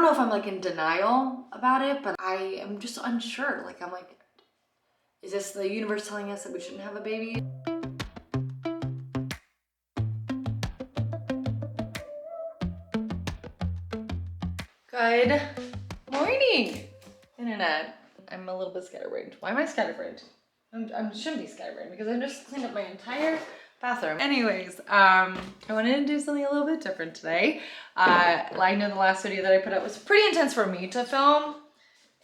don't know if I'm like in denial about it, but I am just unsure. Like, I'm like, is this the universe telling us that we shouldn't have a baby? Good morning, internet. I'm a little bit scatterbrained. Why am I scatterbrained? I shouldn't be scatterbrained because I just cleaned up my entire bathroom. Anyways, I wanted to do something a little bit different today. I know the last video that I put up was pretty intense for me to film.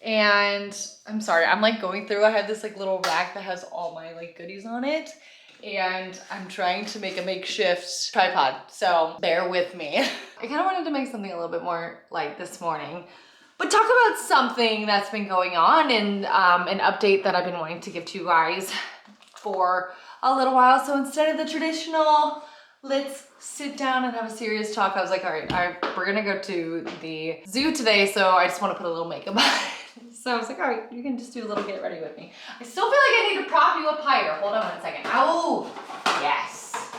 And I'm sorry, I'm like going through, I have this like little rack that has all my like goodies on it. And I'm trying to make a makeshift tripod, so bear with me. I kind of wanted to make something a little bit more light this morning, but talk about something that's been going on and an update that I've been wanting to give to you guys for a little while. So instead of the traditional, let's sit down and have a serious talk, I was like, all right, we're gonna go to the zoo today, so I just want to put a little makeup on. So I was like, all right, you can just do a little get ready with me. I still feel like I need to prop you up higher. Hold on 1 second. Oh, yes.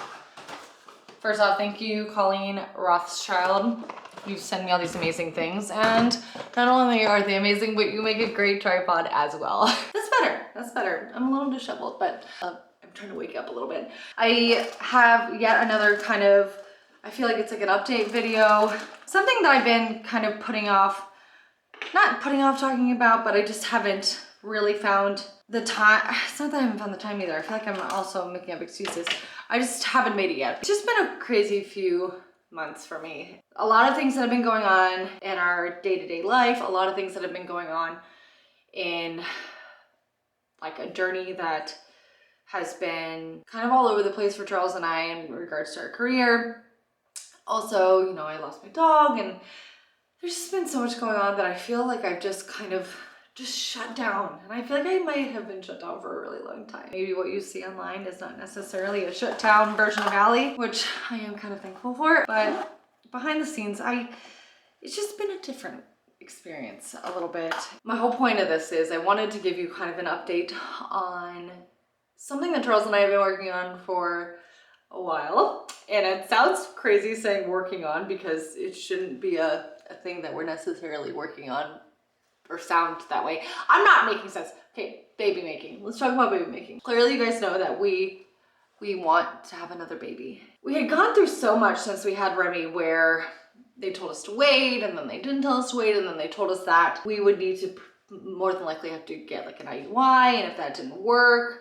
First off, thank you, Colleen Rothschild. You send me all these amazing things, and not only are they amazing, but you make a great tripod as well. That's better, that's better. I'm a little disheveled, but I'm trying to wake up a little bit. I have yet another kind of, I feel like it's like an update video, something that I've been kind of not putting off talking about, but I just haven't really found the time. It's not that I haven't found the time either. I feel like I'm also making up excuses. I just haven't made it yet. It's just been a crazy few months for me. A lot of things that have been going on in our day-to-day life, a lot of things that have been going on in like a journey that has been kind of all over the place for Charles and I in regards to our career. Also, you know, I lost my dog, and there's just been so much going on that I feel like I've just kind of just shut down. And I feel like I might have been shut down for a really long time. Maybe what you see online is not necessarily a shut down version of Allie, which I am kind of thankful for. But behind the scenes, it's just been a different experience a little bit. My whole point of this is I wanted to give you kind of an update on something that Charles and I have been working on for a while. And it sounds crazy saying working on because it shouldn't be a thing that we're necessarily working on or sound that way. I'm not making sense. Okay, baby making. Let's talk about baby making. Clearly you guys know that we want to have another baby. We had gone through so much since we had Remy where they told us to wait, and then they didn't tell us to wait, and then they told us that we would need to more than likely have to get like an IUI, and if that didn't work,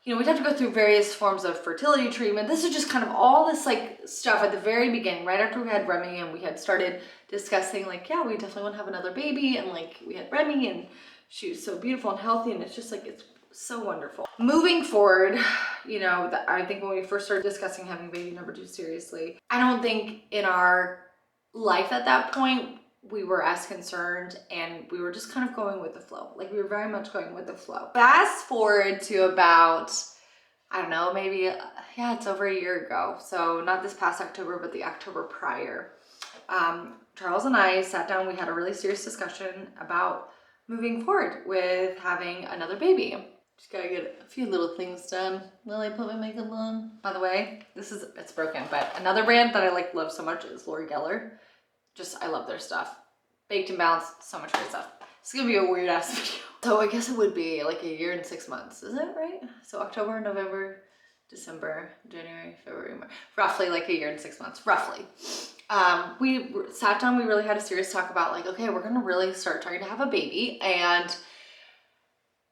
you know, we'd have to go through various forms of fertility treatment. This is just kind of all this like stuff at the very beginning, right after we had Remy and we had started discussing like, yeah, we definitely want to have another baby. And like we had Remy and she was so beautiful and healthy, and it's just like, it's so wonderful. Moving forward, you know, I think when we first started discussing having baby number 2 seriously, I don't think in our life at that point, we were as concerned, and we were just kind of going with the flow. Like we were very much going with the flow. Fast forward to about, I don't know, maybe, yeah, it's over a year ago. So not this past October, but the October prior. Charles and I sat down, we had a really serious discussion about moving forward with having another baby. Just gotta get a few little things done while I put my makeup on. By the way, it's broken, but another brand that I love so much is Lori Geller. I love their stuff. Baked and balanced, so much great stuff. It's gonna be a weird ass video. So I guess it would be like a year and 6 months, is it right? So October, November, December, January, February, March, roughly like a year and 6 months, roughly. We sat down, we really had a serious talk about like, okay, we're gonna really start trying to have a baby. And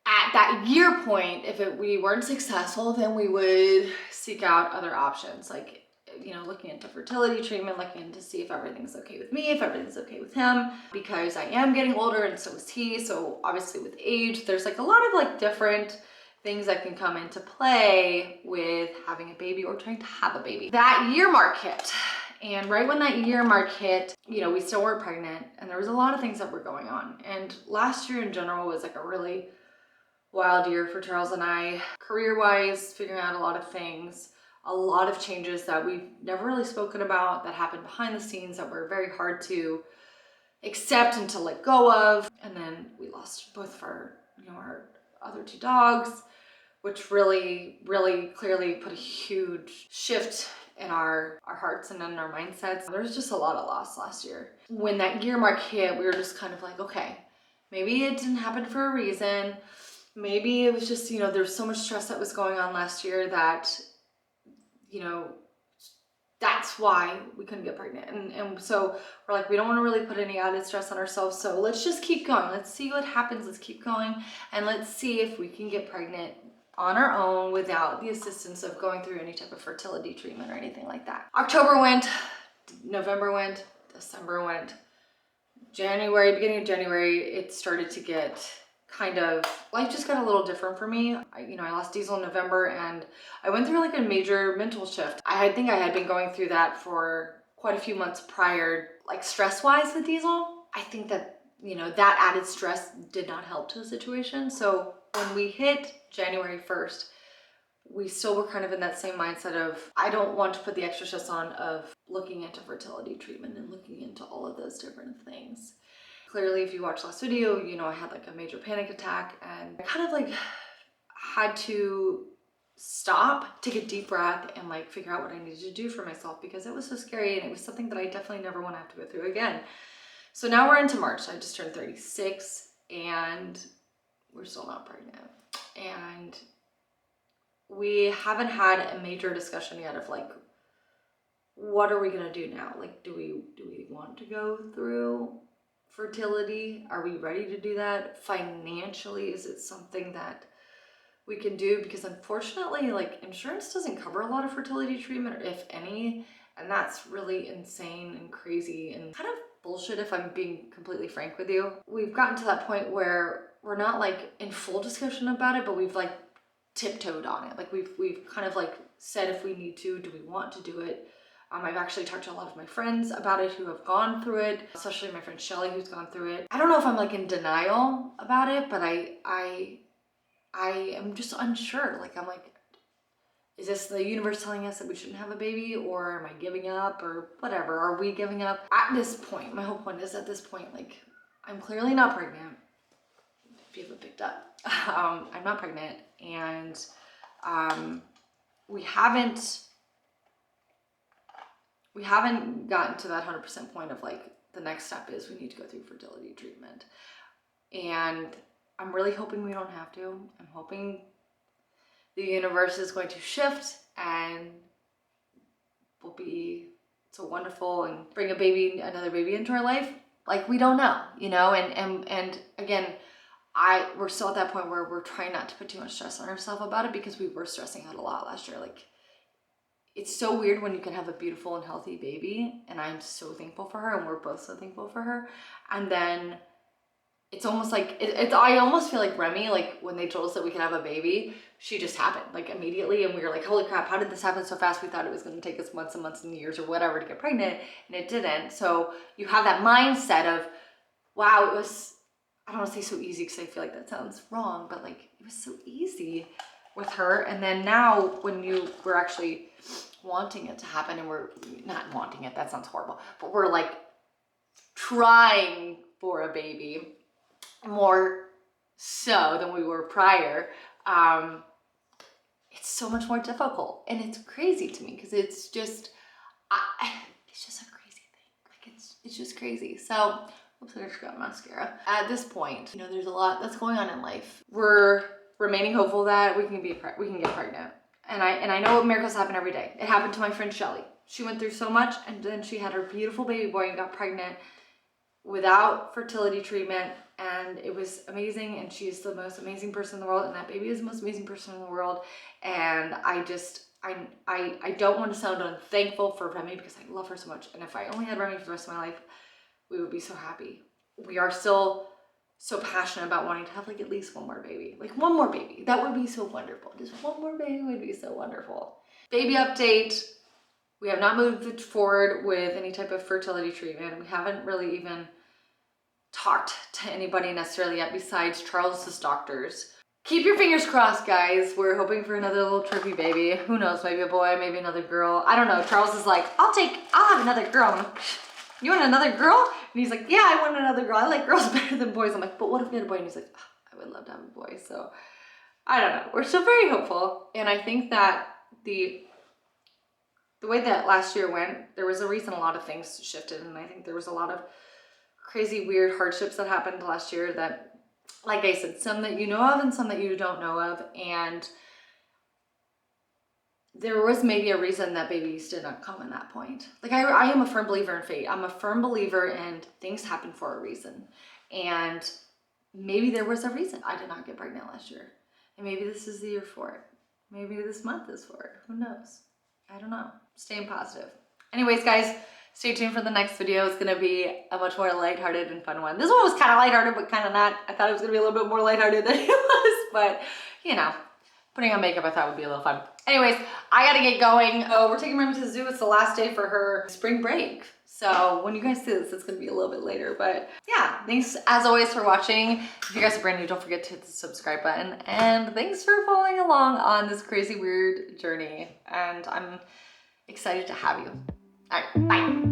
at that year point, if we weren't successful, then we would seek out other options. Like, you know, looking into fertility treatment, looking to see if everything's okay with me, if everything's okay with him, because I am getting older and so is he. So obviously with age, there's like a lot of like different things that can come into play with having a baby or trying to have a baby. That year mark hit. And right when that year mark hit, you know, we still weren't pregnant, and there was a lot of things that were going on. And last year in general was like a really wild year for Charles and I, career-wise, figuring out a lot of things. A lot of changes that we've never really spoken about that happened behind the scenes that were very hard to accept and to let go of. And then we lost both of our, you know, our other 2 dogs, which really, really clearly put a huge shift in our hearts and in our mindsets. There was just a lot of loss last year. when that year mark hit, we were just kind of like, okay, maybe it didn't happen for a reason. Maybe it was just, you know, there's so much stress that was going on last year that, you know, that's why we couldn't get pregnant. And so we're like, we don't want to really put any added stress on ourselves. So let's just keep going. Let's see what happens. Let's keep going. And let's see if we can get pregnant on our own without the assistance of going through any type of fertility treatment or anything like that. October went, November went, December went, January, beginning of January, it started to get kind of, life just got a little different for me. I lost Diesel in November and I went through like a major mental shift. I think I had been going through that for quite a few months prior, like stress-wise with Diesel. I think that, you know, that added stress did not help to the situation. So when we hit January 1st, we still were kind of in that same mindset of, I don't want to put the extra stress on of looking into fertility treatment and looking into all of those different things. Clearly, if you watched last video, you know, I had like a major panic attack and I kind of like had to stop, take a deep breath and like figure out what I needed to do for myself because it was so scary and it was something that I definitely never want to have to go through again. So now we're into March. I just turned 36 and we're still not pregnant. And we haven't had a major discussion yet of like, what are we gonna do now? Like, do we want to go through fertility? Are we ready to do that? Financially, is it something that we can do? Because unfortunately, like insurance doesn't cover a lot of fertility treatment, or if any, and that's really insane and crazy and kind of bullshit if I'm being completely frank with you. We've gotten to that point where we're not like in full discussion about it, but we've like tiptoed on it. Like we've kind of like said if we need to, do we want to do it? I've actually talked to a lot of my friends about it who have gone through it, especially my friend Shelly who's gone through it. I don't know if I'm like in denial about it, but I am just unsure. Like I'm like, is this the universe telling us that we shouldn't have a baby, or am I giving up, or whatever? Are we giving up? At this point, my whole point is at this point, like I'm clearly not pregnant. If you haven't picked up, I'm not pregnant, and we haven't gotten to that 100% point of like the next step is we need to go through fertility treatment, and I'm really hoping we don't have to. I'm hoping the universe is going to shift and will be so wonderful and bring another baby into our life. Like we don't know, you know, and again, we're still at that point where we're trying not to put too much stress on ourselves about it because we were stressing out a lot last year. Like it's so weird when you can have a beautiful and healthy baby, and I'm so thankful for her and we're both so thankful for her. And then it's almost like, I almost feel like Remy, like when they told us that we could have a baby, she just happened like immediately. And we were like, holy crap, how did this happen so fast? We thought it was going to take us months and months and years or whatever to get pregnant, and it didn't. So you have that mindset of, wow, it was, I don't want to say so easy because I feel like that sounds wrong, but like it was so easy with her. And then now when we're actually wanting it to happen, and we're not wanting it, that sounds horrible, but we're like trying for a baby more so than we were prior, it's so much more difficult, and it's crazy to me because it's just it's just a crazy thing. Like it's just crazy. So oops, I just got mascara. At this point, you know, there's a lot that's going on in life. We're remaining hopeful that we can get pregnant. And I know miracles happen every day. It happened to my friend Shelly. She went through so much, and then she had her beautiful baby boy and got pregnant without fertility treatment, and it was amazing, and she's the most amazing person in the world, and that baby is the most amazing person in the world. And I don't want to sound unthankful for Remy because I love her so much, and if I only had Remy for the rest of my life, we would be so happy. We are still so passionate about wanting to have like at least one more baby. Like one more baby, that would be so wonderful. Just one more baby would be so wonderful. Baby update. We have not moved forward with any type of fertility treatment. We haven't really even talked to anybody necessarily yet besides Charles's doctors. Keep your fingers crossed, guys. We're hoping for another little trippy baby. Who knows, maybe a boy, maybe another girl. I don't know. Charles is like, I'll have another girl. I'm like, you want another girl? And he's like, yeah, I want another girl. I like girls better than boys. I'm like, but what if we had a boy? And he's like, oh, I would love to have a boy. So I don't know. We're still very hopeful. And I think that the the way that last year went, there was a reason a lot of things shifted, and I think there was a lot of crazy, weird hardships that happened last year that, like I said, some that you know of and some that you don't know of, and there was maybe a reason that babies did not come in that point. Like I am a firm believer in fate. I'm a firm believer in things happen for a reason, and maybe there was a reason I did not get pregnant last year, and maybe this is the year for it. Maybe this month is for it. Who knows? I don't know. Staying positive. Anyways, guys, stay tuned for the next video. It's gonna be a much more lighthearted and fun one. This one was kind of lighthearted, but kind of not. I thought it was gonna be a little bit more lighthearted than it was, but you know, putting on makeup I thought would be a little fun. Anyways, I gotta get going. Oh, we're taking Mimi to the zoo. It's the last day for her spring break. So when you guys see this, it's gonna be a little bit later, but yeah, thanks as always for watching. If you guys are brand new, don't forget to hit the subscribe button, and thanks for following along on this crazy, weird journey. And I'm excited to have you. All right, bye.